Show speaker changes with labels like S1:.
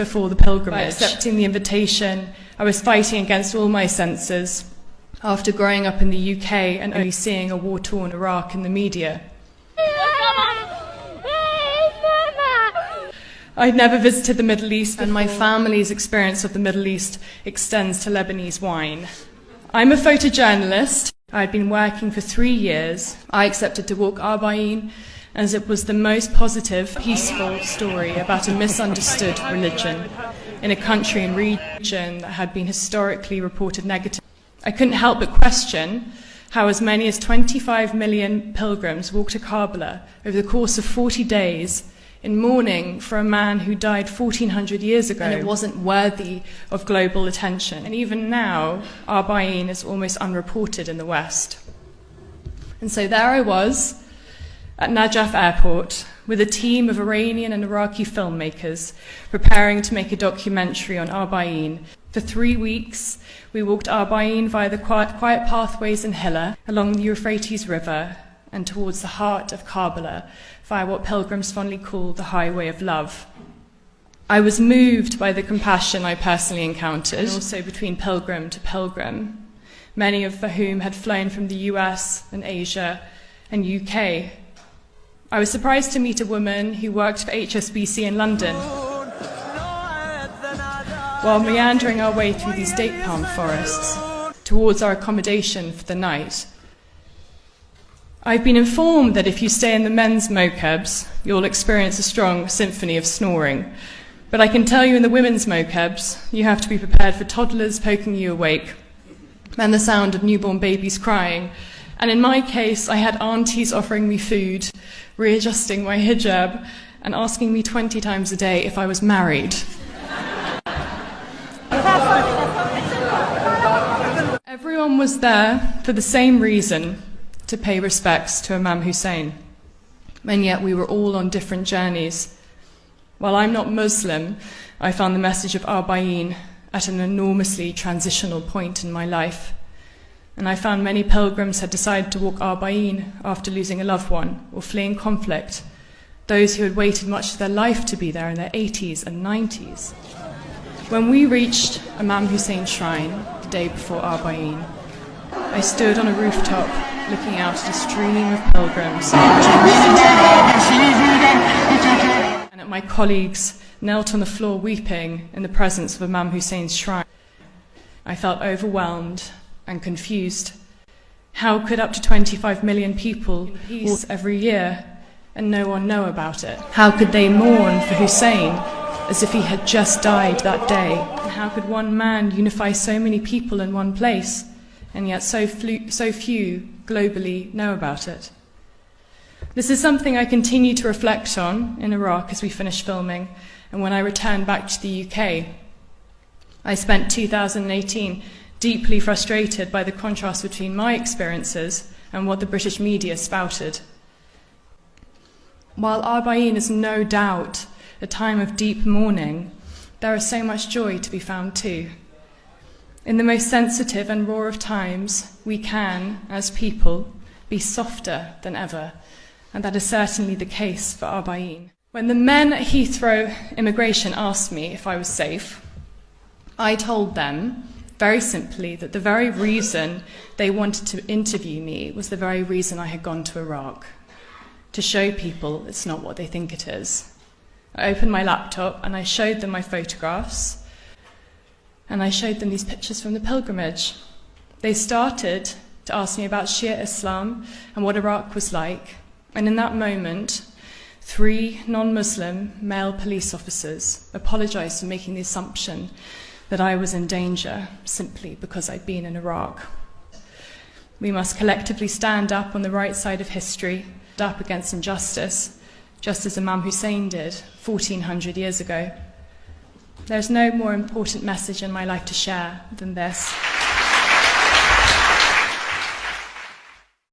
S1: before the pilgrimage. By accepting the invitation, I was fighting against all my senses after growing up in the UK and only seeing a war-torn Iraq in the media. I'd never visited the Middle East, and my family's experience of the Middle East extends to Lebanese wine. I'm a photojournalist. I'd been working for 3 years. I accepted to walk Arbaeen as it was the most positive, peaceful story about a misunderstood religion in a country and region that had been historically reported negative. I couldn't help but question how as many as 25 million pilgrims walked to Karbala over the course of 40 days in mourning for a man who died 1400 years ago, and it wasn't worthy of global attention. And even now, Arbaeen is almost unreported in the West. And so there I was at Najaf airport with a team of Iranian and Iraqi filmmakers preparing to make a documentary on Arbaeen. For 3 weeks, we walked Arbaeen via the quiet pathways in Hilla, along the Euphrates River, and towards the heart of Karbala, via what pilgrims fondly call the highway of love. I was moved by the compassion I personally encountered, and also between pilgrim to pilgrim, many of whom had flown from the US and Asia and UK. I was surprised to meet a woman who worked for HSBC in London. While meandering our way through these date palm forests towards our accommodation for the night, I've been informed that if you stay in the men's mokebs, you'll experience a strong symphony of snoring. But I can tell you in the women's mokebs, you have to be prepared for toddlers poking you awake and the sound of newborn babies crying. And in my case, I had aunties offering me food, readjusting my hijab, and asking me 20 times a day if I was married. Everyone was there for the same reason, to pay respects to Imam Hussein. And yet we were all on different journeys. While I'm not Muslim, I found the message of Arbaeen at an enormously transitional point in my life. And I found many pilgrims had decided to walk Arbaeen after losing a loved one or fleeing conflict, those who had waited much of their life to be there in their 80s and 90s. When we reached Imam Hussein's shrine the day before Arbaeen, I stood on a rooftop looking out at a stream of pilgrims, and at my colleagues knelt on the floor weeping in the presence of Imam Hussein's shrine. I felt overwhelmed and confused. How could up to 25 million people walk every year and no one know about it? How could they mourn for Hussein as if he had just died that day? And how could one man unify so many people in one place, and yet so few globally know about it? This is something I continue to reflect on in Iraq as we finish filming, and when I returned back to the UK. I spent 2018 deeply frustrated by the contrast between my experiences and what the British media spouted. While Arbaeen is no doubt a time of deep mourning, there is so much joy to be found too. In the most sensitive and raw of times, we can, as people, be softer than ever, and that is certainly the case for Arbaeen. When the men at Heathrow immigration asked me if I was safe, I told them, very simply, that the very reason they wanted to interview me was the very reason I had gone to Iraq, to show people it's not what they think it is. I opened my laptop and I showed them my photographs, and I showed them these pictures from the pilgrimage. They started to ask me about Shia Islam and what Iraq was like, and in that moment, 3 non-Muslim male police officers apologized for making the assumption that I was in danger simply because I'd been in Iraq. We must collectively stand up on the right side of history, up against injustice, just as Imam Hussein did 1400 years ago. There's no more important message in my life to share than this.